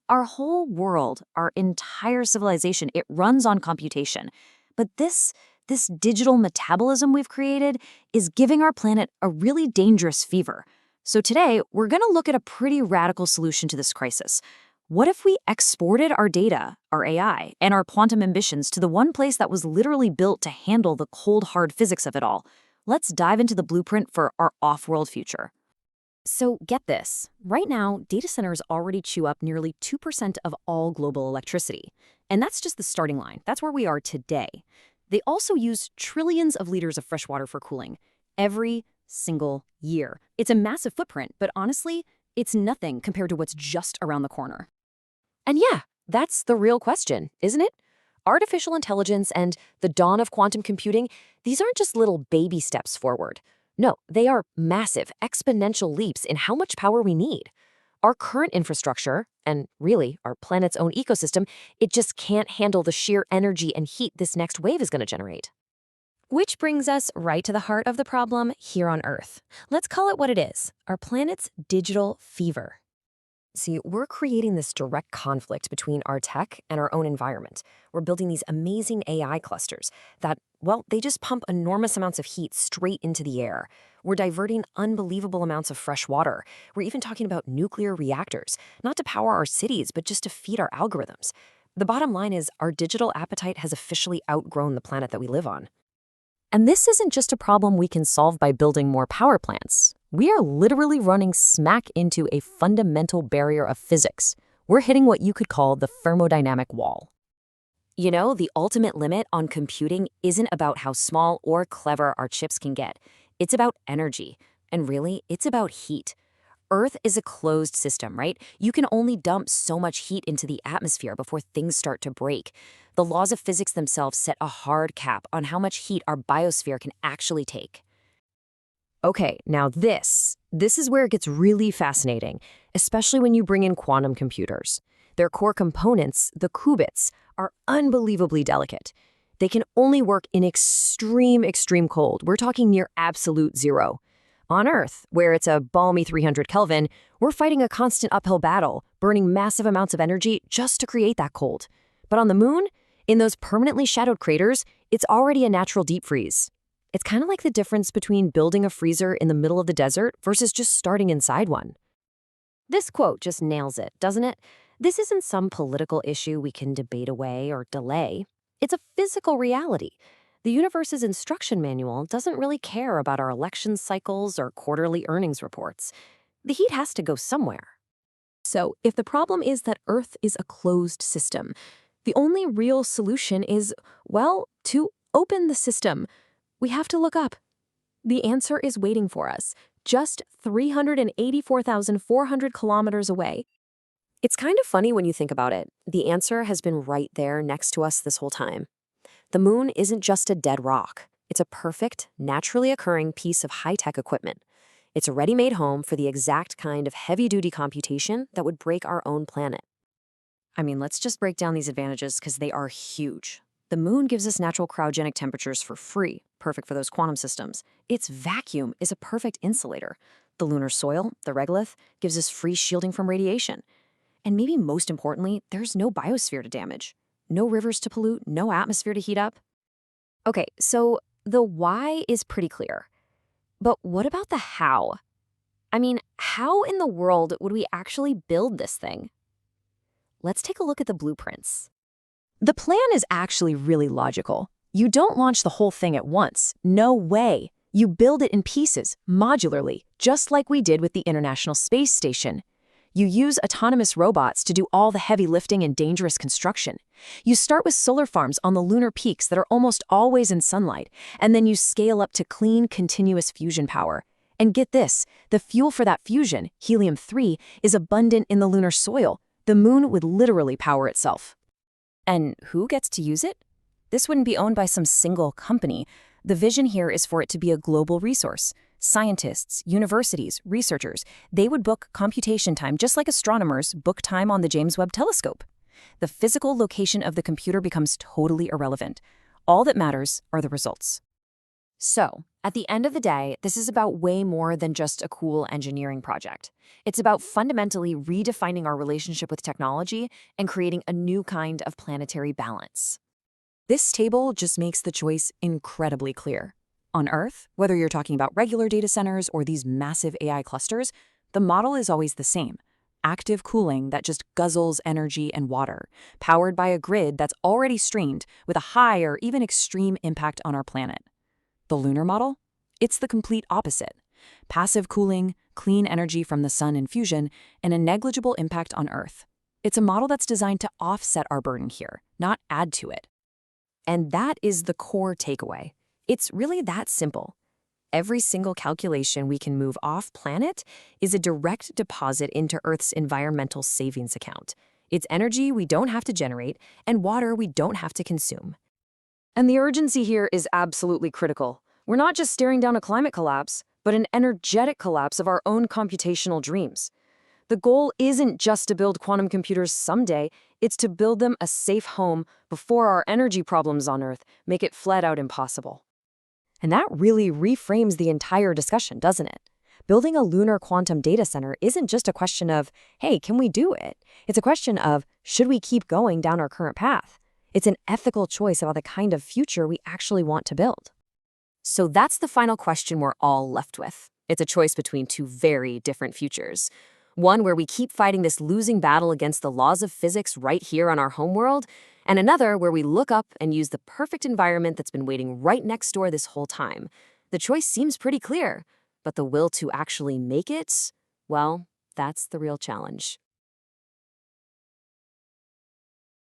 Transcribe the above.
Our whole world, our entire civilization, it runs on computation. But this digital metabolism we've created is giving our planet a really dangerous fever. So today, we're going to look at a pretty radical solution to this crisis. What if we exported our data, our AI, and our quantum ambitions to the one place that was literally built to handle the cold, hard physics of it all? Let's dive into the blueprint for our off-world future. So get this. Right now, data centers already chew up nearly 2% of all global electricity. And that's just the starting line. That's where we are today. They also use trillions of liters of fresh water for cooling every single year. It's a massive footprint, but honestly, it's nothing compared to what's just around the corner. And yeah, that's the real question, isn't it? Artificial intelligence and the dawn of quantum computing, these aren't just little baby steps forward. No, they are massive, exponential leaps in how much power we need. Our current infrastructure, and really our planet's own ecosystem, it just can't handle the sheer energy and heat this next wave is going to generate. Which brings us right to the heart of the problem here on Earth. Let's call it what it is, our planet's digital fever. See, we're creating this direct conflict between our tech and our own environment. We're building these amazing AI clusters that, well, they just pump enormous amounts of heat straight into the air. We're diverting unbelievable amounts of fresh water. We're even talking about nuclear reactors, not to power our cities, but just to feed our algorithms. The bottom line is our digital appetite has officially outgrown the planet that we live on. And this isn't just a problem we can solve by building more power plants. We are literally running smack into a fundamental barrier of physics. We're hitting what you could call the thermodynamic wall. The ultimate limit on computing isn't about how small or clever our chips can get. It's about energy. And really, it's about heat. Earth is a closed system, right? You can only dump so much heat into the atmosphere before things start to break. The laws of physics themselves set a hard cap on how much heat our biosphere can actually take. Okay, now this is where it gets really fascinating, especially when you bring in quantum computers. Their core components, the qubits, are unbelievably delicate. They can only work in extreme cold. We're talking near absolute zero. On Earth, where it's a balmy 300 Kelvin, we're fighting a constant uphill battle, burning massive amounts of energy just to create that cold. But on the moon, in those permanently shadowed craters, it's already a natural deep freeze. It's kind of like the difference between building a freezer in the middle of the desert versus just starting inside one. This quote just nails it, doesn't it? This isn't some political issue we can debate away or delay. It's a physical reality. The universe's instruction manual doesn't really care about our election cycles or quarterly earnings reports. The heat has to go somewhere. So, if the problem is that Earth is a closed system, the only real solution is, well, to open the system. We have to look up. The answer is waiting for us, just 384,400 kilometers away. It's kind of funny when you think about it. The answer has been right there next to us this whole time. The moon isn't just a dead rock. It's a perfect, naturally occurring piece of high-tech equipment. It's a ready-made home for the exact kind of heavy-duty computation that would break our own planet. I mean, let's just break down these advantages because they are huge. The moon gives us natural cryogenic temperatures for free, perfect for those quantum systems. Its vacuum is a perfect insulator. The lunar soil, the regolith, gives us free shielding from radiation. And maybe most importantly, there's no biosphere to damage. No rivers to pollute, no atmosphere to heat up. Okay, so the why is pretty clear. But what about the how? I mean, how in the world would we actually build this thing? Let's take a look at the blueprints. The plan is actually really logical. You don't launch the whole thing at once. No way. You build it in pieces, modularly, just like we did with the International Space Station. You use autonomous robots to do all the heavy lifting and dangerous construction. You start with solar farms on the lunar peaks that are almost always in sunlight, and then you scale up to clean, continuous fusion power. And get this, the fuel for that fusion, helium-3, is abundant in the lunar soil. The moon would literally power itself. And who gets to use it? This wouldn't be owned by some single company. The vision here is for it to be a global resource. Scientists, universities, researchers, they would book computation time just like astronomers book time on the James Webb Telescope. The physical location of the computer becomes totally irrelevant. All that matters are the results. So, at the end of the day, this is about way more than just a cool engineering project. It's about fundamentally redefining our relationship with technology and creating a new kind of planetary balance. This table just makes the choice incredibly clear. On Earth, whether you're talking about regular data centers or these massive AI clusters, the model is always the same. Active cooling that just guzzles energy and water, powered by a grid that's already strained with a high or even extreme impact on our planet. The lunar model? It's the complete opposite. Passive cooling, clean energy from the sun and fusion, and a negligible impact on Earth. It's a model that's designed to offset our burden here, not add to it. And that is the core takeaway. It's really that simple. Every single calculation we can move off-planet is a direct deposit into Earth's environmental savings account. It's energy we don't have to generate and water we don't have to consume. And the urgency here is absolutely critical. We're not just staring down a climate collapse, but an energetic collapse of our own computational dreams. The goal isn't just to build quantum computers someday, it's to build them a safe home before our energy problems on Earth make it flat out impossible. And that really reframes the entire discussion, doesn't it? Building a lunar quantum data center isn't just a question of, hey, can we do it? It's a question of, should we keep going down our current path? It's an ethical choice about the kind of future we actually want to build. So that's the final question we're all left with. It's a choice between two very different futures. One where we keep fighting this losing battle against the laws of physics right here on our homeworld, and another where we look up and use the perfect environment that's been waiting right next door this whole time. The choice seems pretty clear, but the will to actually make it, well, that's the real challenge.